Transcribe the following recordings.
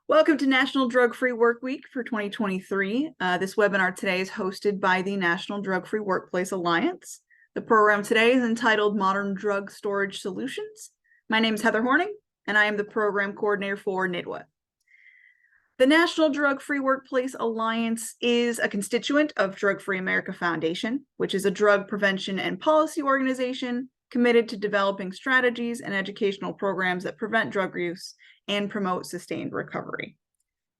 Welcome to National Drug-Free Work Week for 2023. This webinar today is hosted by the National Drug-Free Workplace Alliance. The program today is entitled Modern Drug Storage Solutions. My name is Heather Horning, and I am the program coordinator for NDWA. The National Drug-Free Workplace Alliance is a constituent of Drug Free America Foundation, which is a drug prevention and policy organization committed to developing strategies and educational programs that prevent drug use and promote sustained recovery.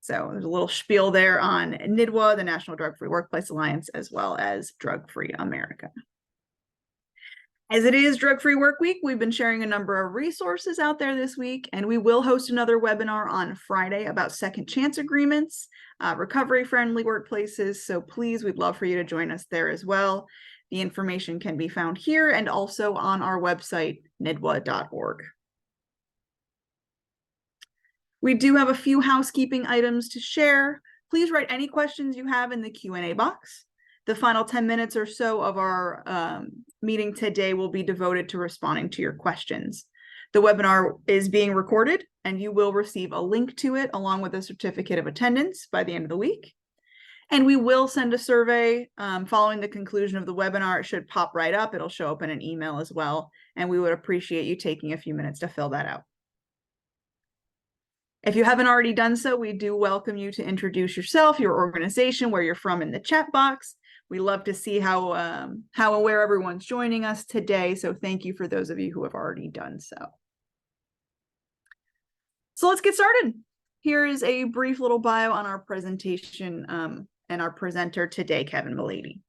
So there's a little spiel there on NDWA, the National Drug-Free Workplace Alliance, as well as Drug Free America. As it is Drug-Free Work Week, we've been sharing a number of resources out there this week, and we will host another webinar on Friday about second chance agreements, recovery-friendly workplaces. So please, we'd love for you to join us there as well. The information can be found here and also on our website, ndwa.org. We do have a few housekeeping items to share. Please write any questions you have in the Q&A box. The final 10 minutes or so of our meeting today will be devoted to responding to your questions. The webinar is being recorded, and you will receive a link to it along with a certificate of attendance by the end of the week. And we will send a survey following the conclusion of the webinar. It should pop right up. It'll show up in an email as well, and we would appreciate you taking a few minutes to fill that out. If you haven't already done so, we do welcome you to introduce yourself, your organization, where you're from in the chat box. We love to see how aware everyone's joining us today. So thank you for those of you who have already done so. So let's get started. Here is a brief little bio on our presentation and our presenter today, Kevin Mlady.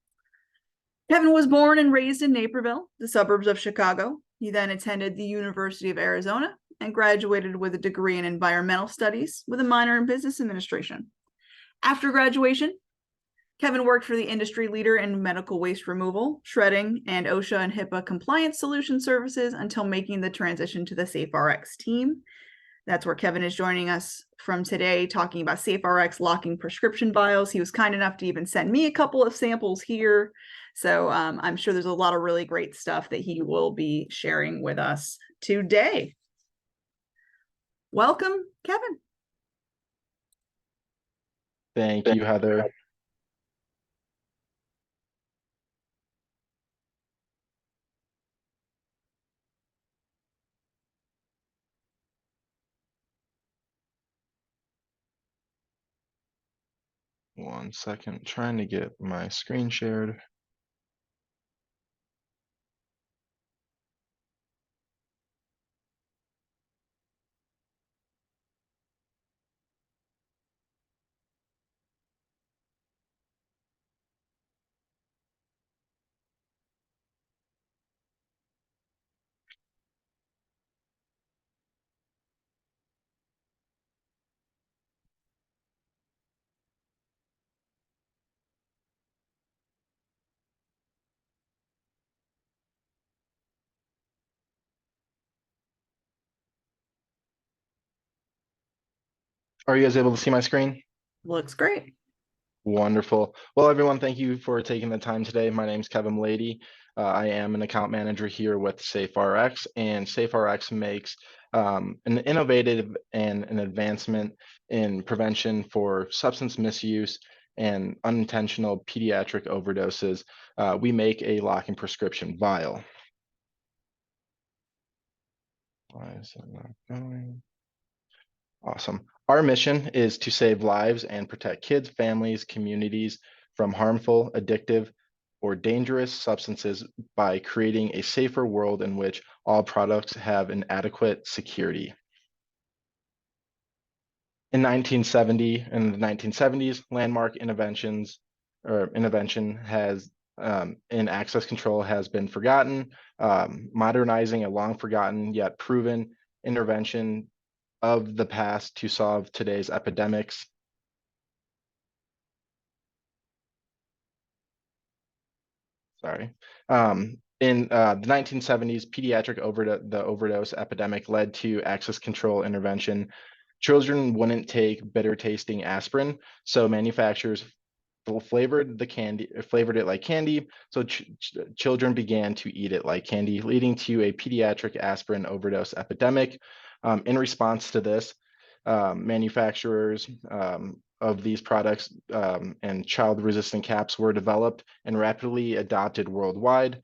Kevin was born and raised in Naperville, the suburbs of Chicago. He then attended the University of Arizona and graduated with a degree in environmental studies with a minor in business administration. After graduation, Kevin worked for the industry leader in medical waste removal, shredding, and OSHA and HIPAA compliance solution services until making the transition to the SafeRx team. That's where Kevin is joining us from today, talking about SafeRx locking prescription vials. He was kind enough to even send me a couple of samples here. So I'm sure there's a lot of really great stuff that he will be sharing with us today. Welcome, Kevin. Thank you, Heather. One second, trying to get my screen shared. Are you guys able to see my screen? Looks great. Wonderful. Well, everyone, thank you for taking the time today. My name is Kevin Mlady. I am an account manager here with SafeRx, and SafeRx makes an innovative and an advancement in prevention for substance misuse and unintentional pediatric overdoses. We make a locking prescription vial. Why is it not going? Awesome. Our mission is to save lives and protect kids, families, communities from harmful, addictive, or dangerous substances by creating a safer world in which all products have an adequate security. In the 1970s, landmark intervention has in access control has been forgotten, modernizing a long forgotten yet proven intervention of the past to solve today's epidemics. Sorry. In the 1970s, pediatric overdose epidemic led to access control intervention. Children wouldn't take bitter tasting aspirin, so manufacturers flavored it like candy, so children began to eat it like candy, leading to a pediatric aspirin overdose epidemic. In response to this, manufacturers of these products and child-resistant caps were developed and rapidly adopted worldwide.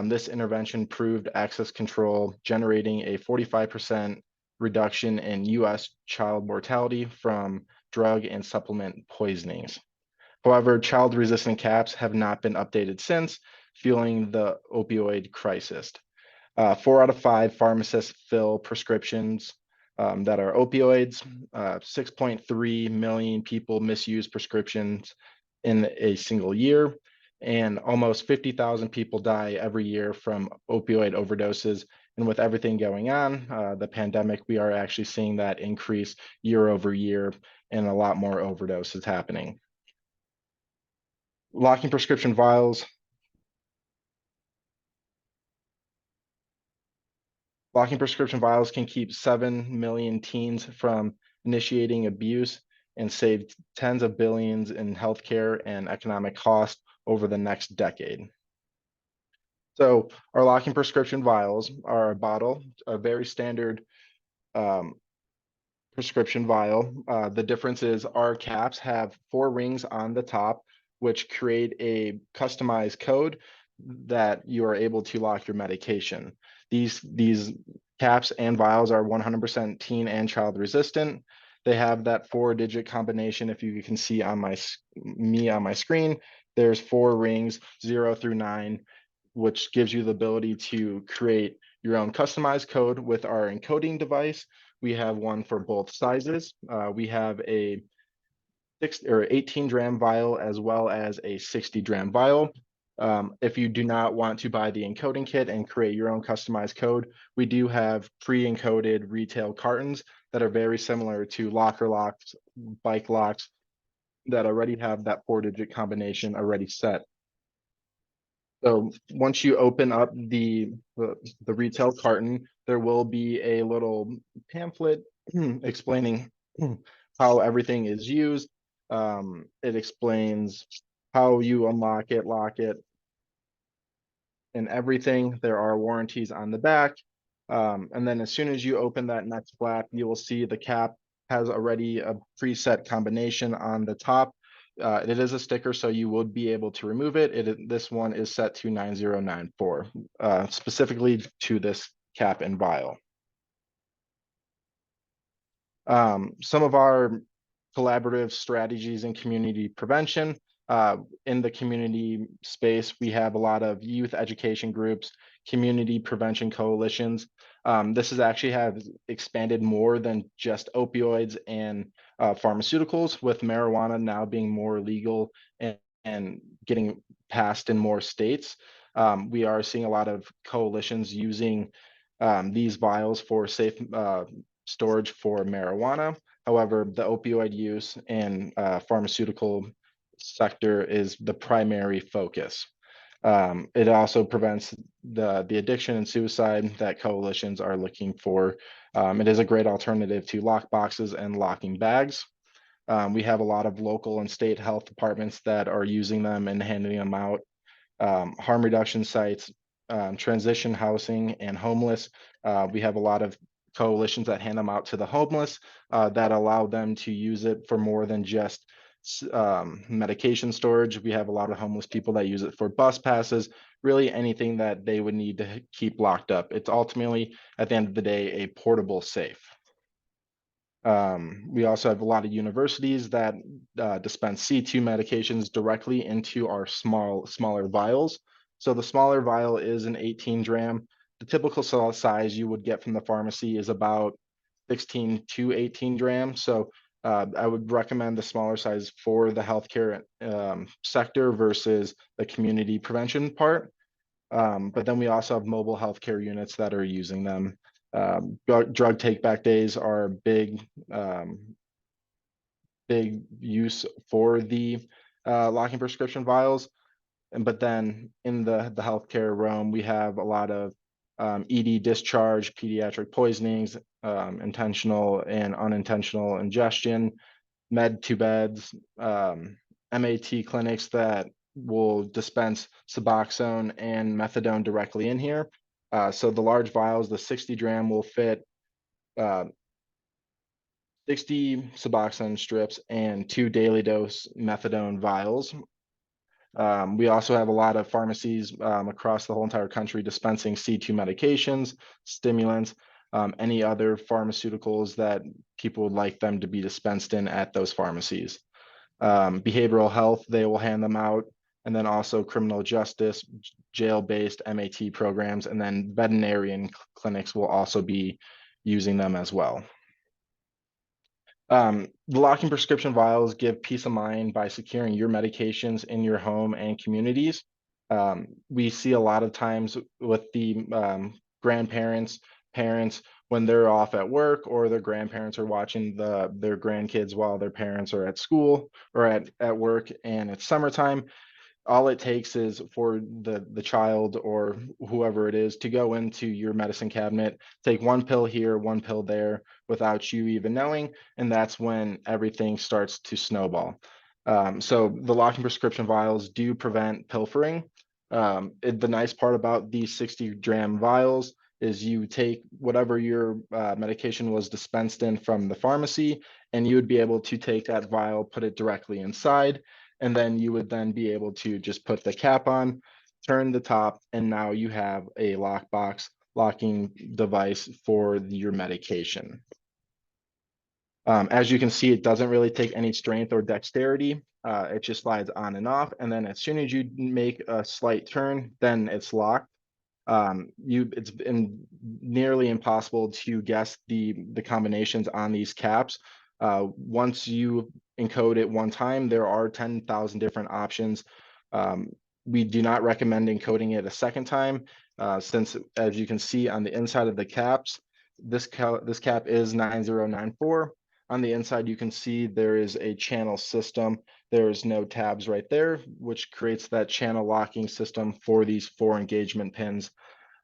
This intervention proved access control, generating a 45% reduction in U.S. child mortality from drug and supplement poisonings. However, child-resistant caps have not been updated since, fueling the opioid crisis. 4 out of 5 pharmacists fill prescriptions that are opioids. 6.3 million people misuse prescriptions in a single year, and almost 50,000 people die every year from opioid overdoses. And with everything going on, the pandemic, we are actually seeing that increase year over year and a lot more overdoses happening. Locking prescription vials. Locking prescription vials can keep 7 million teens from initiating abuse and save tens of billions in healthcare and economic cost over the next decade. So our locking prescription vials are a bottle, a very standard prescription vial. The difference is our caps have 4 rings on the top, which create a customized code that you are able to lock your medication. These caps and vials are 100% teen and child resistant. They have that 4-digit combination. If you can see on my screen, there's 4 rings, 0 through 9, which gives you the ability to create your own customized code with our encoding device. We have one for both sizes. We have a 18 dram vial as well as a 60 dram vial. If you do not want to buy the encoding kit and create your own customized code, we do have pre-encoded retail cartons that are very similar to locker locks, bike locks that already have that 4-digit combination already set. So once you open up the retail carton, there will be a little pamphlet explaining how everything is used. It explains how you unlock it, lock it, and everything. There are warranties on the back. And then as soon as you open that next flap, you will see the cap has already a preset combination on the top. It is a sticker, so you would be able to remove it. This one is set to 9094, specifically to this cap and vial. Some of our collaborative strategies in community prevention. In the community space, we have a lot of youth education groups, community prevention coalitions. This has actually expanded more than just opioids and pharmaceuticals, with marijuana now being more legal and getting passed in more states. We are seeing a lot of coalitions using these vials for safe storage for marijuana. However, the opioid use and pharmaceutical sector is the primary focus. It also prevents the addiction and suicide that coalitions are looking for. It is a great alternative to lock boxes and locking bags. We have a lot of local and state health departments that are using them and handing them out. Harm reduction sites, transition housing, and homeless. We have a lot of coalitions that hand them out to the homeless that allow them to use it for more than just medication storage. We have a lot of homeless people that use it for bus passes, really anything that they would need to keep locked up. It's ultimately, at the end of the day, a portable safe. We also have a lot of universities that dispense C2 medications directly into our smaller vials. So the smaller vial is an 18 dram. The typical size you would get from the pharmacy is about 16 to 18 grams. So I would recommend the smaller size for the healthcare sector versus the community prevention part. But then we also have mobile healthcare units that are using them. Drug take back days are big use for the locking prescription vials. But then in the healthcare realm, we have a lot of ED discharge, pediatric poisonings, intentional and unintentional ingestion, med to beds, MAT clinics that will dispense Suboxone and methadone directly in here. So the large vials, the 60 dram will fit 60 Suboxone strips, and 2 daily dose methadone vials. We also have a lot of pharmacies across the whole entire country dispensing C2 medications, stimulants, any other pharmaceuticals that people would like them to be dispensed in at those pharmacies. Behavioral health, they will hand them out, and then also criminal justice, jail-based MAT programs, and then veterinarian clinics will also be using them as well. The locking prescription vials give peace of mind by securing your medications in your home and communities. We see a lot of times with the grandparents, parents, when they're off at work or their grandparents are watching their grandkids while their parents are at school or at work, and it's summertime. All it takes is for the child or whoever it is to go into your medicine cabinet, take one pill here, one pill there without you even knowing, and that's when everything starts to snowball. So the locking prescription vials do prevent pilfering. The nice part about these 60-gram vials is you take whatever your medication was dispensed in from the pharmacy, and you would be able to take that vial, put it directly inside, and then you would then be able to just put the cap on, turn the top, and now you have a lockbox locking device for your medication. As you can see, it doesn't really take any strength or dexterity. It just slides on and off, and then as soon as you make a slight turn, then it's locked. It's been nearly impossible to guess the combinations on these caps. Once you encode it one time, there are 10,000 different options. We do not recommend encoding it a second time, since as you can see on the inside of the caps, this cap is 9094. On the inside, you can see there is a channel system. There's no tabs right there, which creates that channel locking system for these 4 engagement pins.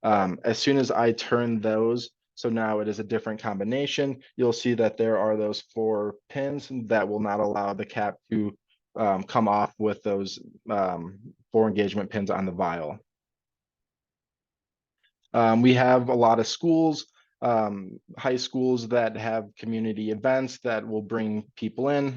As soon as I turn those, so now it is a different combination, you'll see that there are those 4 pins that will not allow the cap to come off with those 4 engagement pins on the vial. We have a lot of schools, high schools that have community events that will bring people in.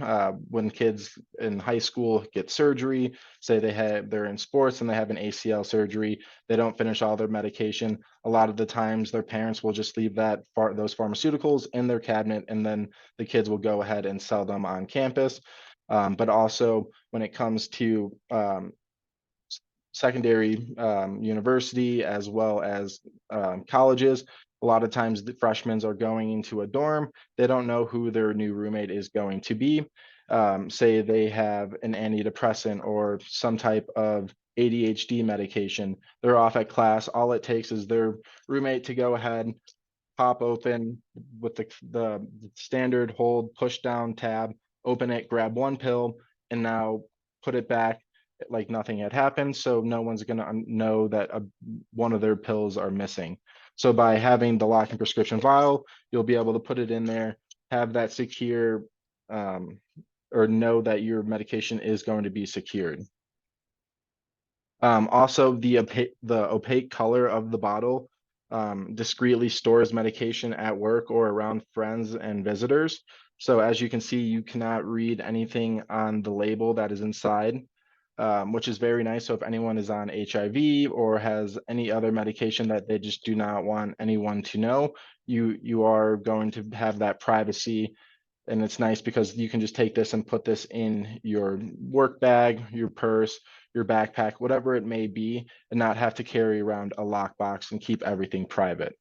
When kids in high school get surgery, say they're in sports and they have an ACL surgery, they don't finish all their medication. A lot of the times their parents will just leave those pharmaceuticals in their cabinet, and then the kids will go ahead and sell them on campus. But also when it comes to secondary university as well as colleges, a lot of times the freshmen are going into a dorm. They don't know who their new roommate is going to be. Say they have an antidepressant or some type of ADHD medication. They're off at class. All it takes is their roommate to go ahead, pop open with the standard hold push down tab, open it, grab one pill, and now put it back like nothing had happened. So no one's going to know that one of their pills are missing. So by having the locking prescription vial, you'll be able to put it in there, have that secure, or know that your medication is going to be secured. Also, the opaque color of the bottle discreetly stores medication at work or around friends and visitors. So as you can see, you cannot read anything on the label that is inside, which is very nice. So if anyone is on HIV or has any other medication that they just do not want anyone to know, you are going to have that privacy. And it's nice because you can just take this and put this in your work bag, your purse, your backpack, whatever it may be, and not have to carry around a lockbox and keep everything private.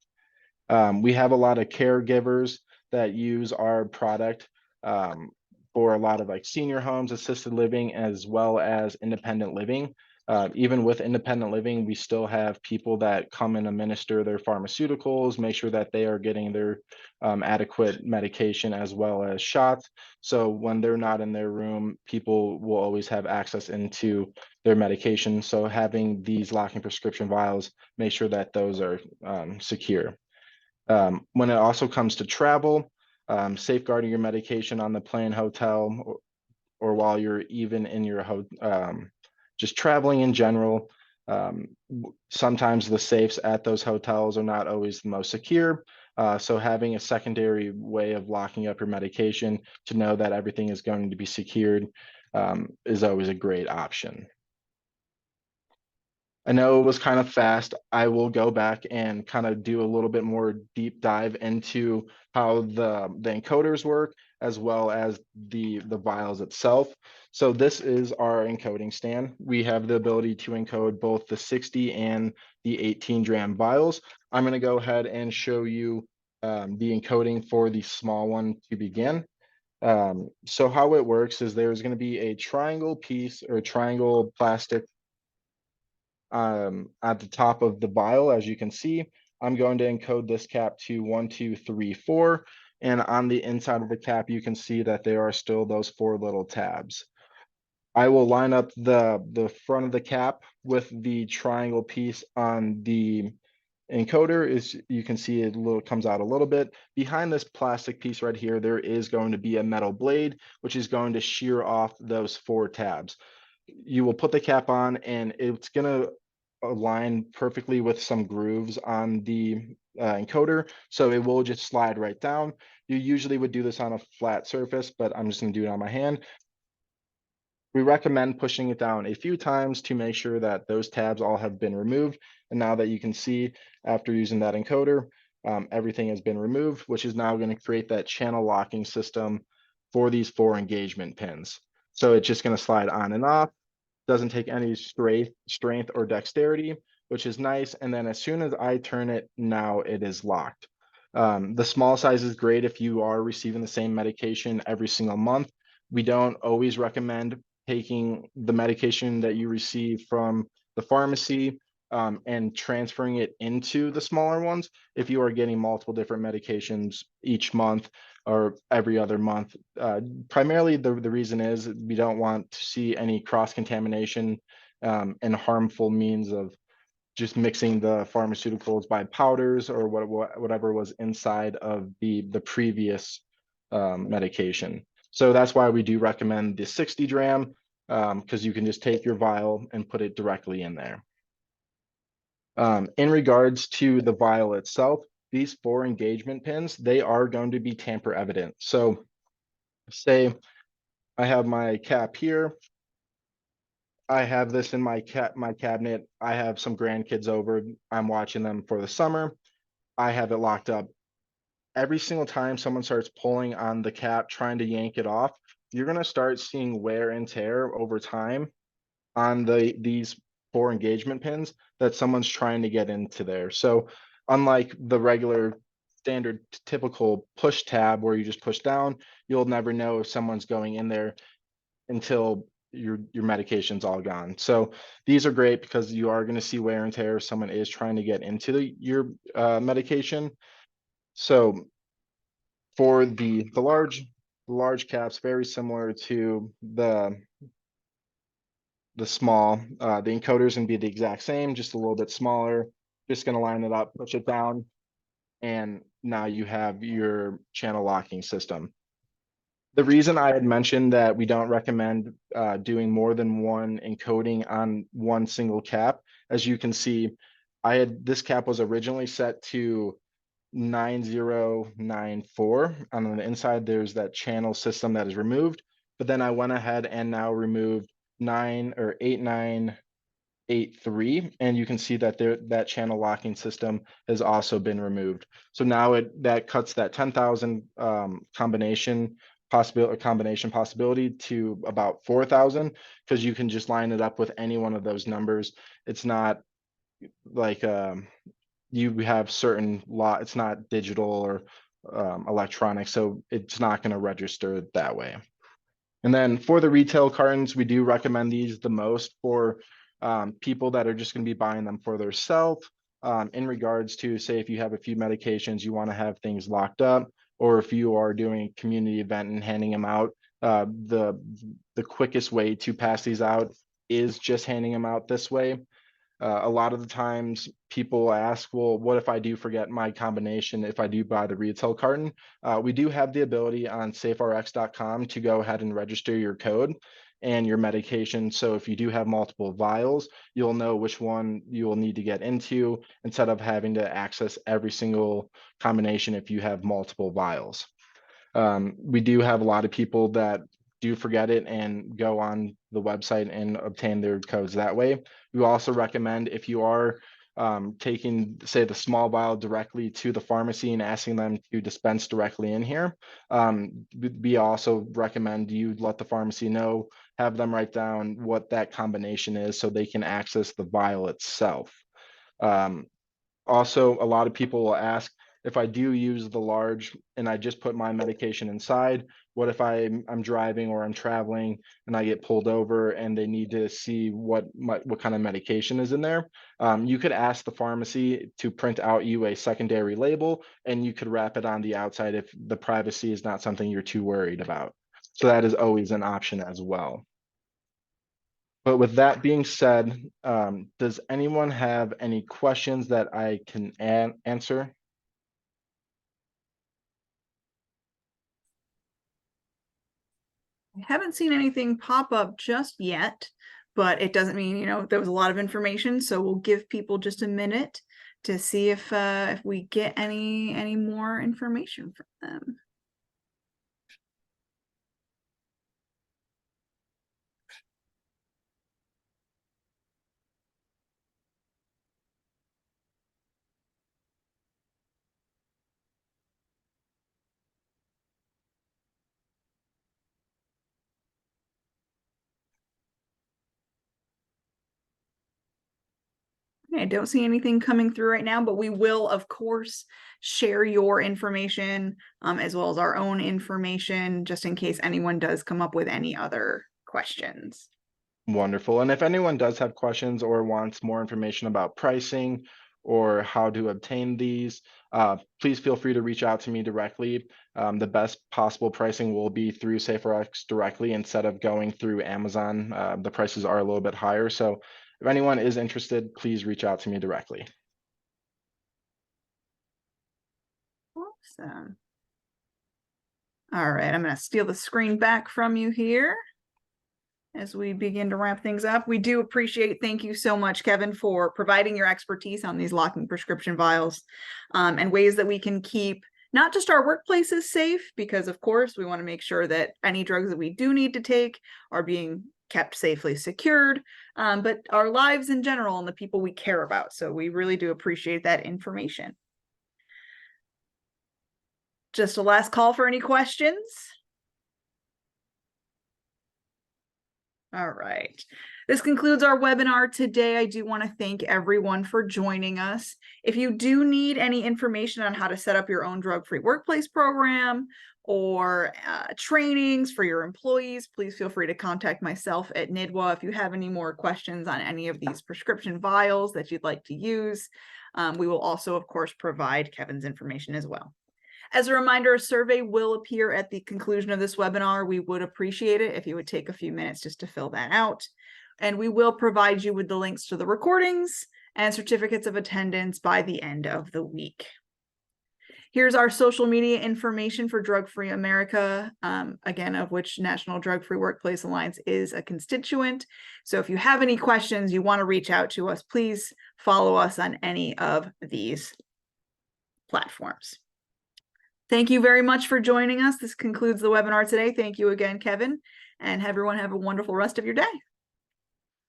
We have a lot of caregivers that use our product for a lot of like senior homes, assisted living, as well as independent living. Even with independent living, we still have people that come and administer their pharmaceuticals, make sure that they are getting their adequate medication as well as shots. So when they're not in their room, people will always have access into their medication. So having these locking prescription vials, make sure that those are secure. When it also comes to travel, safeguarding your medication on the plane, hotel, or while you're even in your just traveling in general. Sometimes the safes at those hotels are not always the most secure. So having a secondary way of locking up your medication to know that everything is going to be secured is always a great option. I know it was kind of fast. I will go back and kind of do a little bit more deep dive into how the encoders work, as well as the vials itself. So this is our encoding stand. We have the ability to encode both the 60 and the 18 dram vials. I'm going to go ahead and show you the encoding for the small one to begin. So how it works is there's going to be a triangle piece or triangle plastic at the top of the vial. As you can see, I'm going to encode this cap to 1, 2, 3, 4. And on the inside of the cap, you can see that there are still those 4 little tabs. I will line up the front of the cap with the triangle piece on the encoder. Is you can see it comes out a little bit. Behind this plastic piece right here, there is going to be a metal blade, which is going to shear off those 4 tabs. You will put the cap on and it's going to align perfectly with some grooves on the encoder. So it will just slide right down. You usually would do this on a flat surface, but I'm just going to do it on my hand. We recommend pushing it down a few times to make sure that those tabs all have been removed. And now that you can see after using that encoder, everything has been removed, which is now going to create that channel locking system for these 4 engagement pins. So it's just going to slide on and off, doesn't take any strength or dexterity, which is nice. And then as soon as I turn it, now it is locked. The small size is great if you are receiving the same medication every single month. We don't always recommend taking the medication that you receive from the pharmacy and transferring it into the smaller ones. If you are getting multiple different medications each month or every other month, primarily the reason is we don't want to see any cross-contamination and harmful means of just mixing the pharmaceuticals by powders or whatever was inside of the previous medication. So that's why we do recommend the 60 dram, because you can just take your vial and put it directly in there. In regards to the vial itself, these 4 engagement pins, they are going to be tamper evident. So say I have my cap here. I have this in my cabinet. I have some grandkids over. I'm watching them for the summer. I have it locked up. Every single time someone starts pulling on the cap, trying to yank it off, you're going to start seeing wear and tear over time on these 4 engagement pins that someone's trying to get into there. So unlike the regular standard typical push tab where you just push down, you'll never know if someone's going in there until your medication's all gone. So these are great because you are going to see wear and tear if someone is trying to get into your medication. So for the large caps, very similar to the small, the encoders can be the exact same, just a little bit smaller. Just going to line it up, push it down, and now you have your channel locking system. The reason I had mentioned that we don't recommend doing more than one encoding on one single cap, as you can see, this cap was originally set to 9094. On the inside, there's that channel system that is removed, but then I went ahead and now removed 8983, and you can see that that channel locking system has also been removed. So now that cuts that 10,000 combination possibility to about 4,000, because you can just line it up with any one of those numbers. It's not like you have certain it's not digital or electronic, so it's not going to register that way. And then for the retail cartons, we do recommend these the most for people that are just going to be buying them for themselves. In regards to, say, if you have a few medications, you want to have things locked up, or if you are doing a community event and handing them out, the quickest way to pass these out is just handing them out this way. A lot of the times people ask, well, what if I do forget my combination if I do buy the retail carton? We do have the ability on saferx.com to go ahead and register your code. and your medication. So if you do have multiple vials, you'll know which one you will need to get into instead of having to access every single combination if you have multiple vials. We do have a lot of people that do forget it and go on the website and obtain their codes that way. We also recommend if you are taking, say, the small vial directly to the pharmacy and asking them to dispense directly in here, we also recommend you let the pharmacy know, have them write down what that combination is so they can access the vial itself. Also, a lot of people will ask, if I do use the large and I just put my medication inside, what if I'm driving or I'm traveling and I get pulled over and they need to see what kind of medication is in there? You could ask the pharmacy to print out you a secondary label, and you could wrap it on the outside if the privacy is not something you're too worried about. So that is always an option as well. But with that being said, does anyone have any questions that I can answer? I haven't seen anything pop up just yet, but it doesn't mean, there was a lot of information. So we'll give people just a minute to see if we get any more information from them. I don't see anything coming through right now, but we will, of course, share your information as well as our own information, just in case anyone does come up with any other questions. Wonderful. And if anyone does have questions or wants more information about pricing or how to obtain these, please feel free to reach out to me directly. The best possible pricing will be through SaferX directly instead of going through Amazon. The prices are a little bit higher. So if anyone is interested, please reach out to me directly. Awesome. All right, I'm going to steal the screen back from you here as we begin to wrap things up. We do appreciate, thank you so much, Kevin, for providing your expertise on these locking prescription vials and ways that we can keep not just our workplaces safe, because of course we want to make sure that any drugs that we do need to take are being kept safely secured, but our lives in general and the people we care about. So we really do appreciate that information. Just a last call for any questions. All right. This concludes our webinar today. I do want to thank everyone for joining us. If you do need any information on how to set up your own drug-free workplace program or trainings for your employees, please feel free to contact myself at NIDWA if you have any more questions on any of these prescription vials that you'd like to use. We will also, of course, provide Kevin's information as well. As a reminder, a survey will appear at the conclusion of this webinar. We would appreciate it if you would take a few minutes just to fill that out. And we will provide you with the links to the recordings and certificates of attendance by the end of the week. Here's our social media information for Drug Free America, again, of which National Drug Free Workplace Alliance is a constituent. So if you have any questions, you want to reach out to us, please follow us on any of these platforms. Thank you very much for joining us. This concludes the webinar today. Thank you again, Kevin, and everyone have a wonderful rest of your day.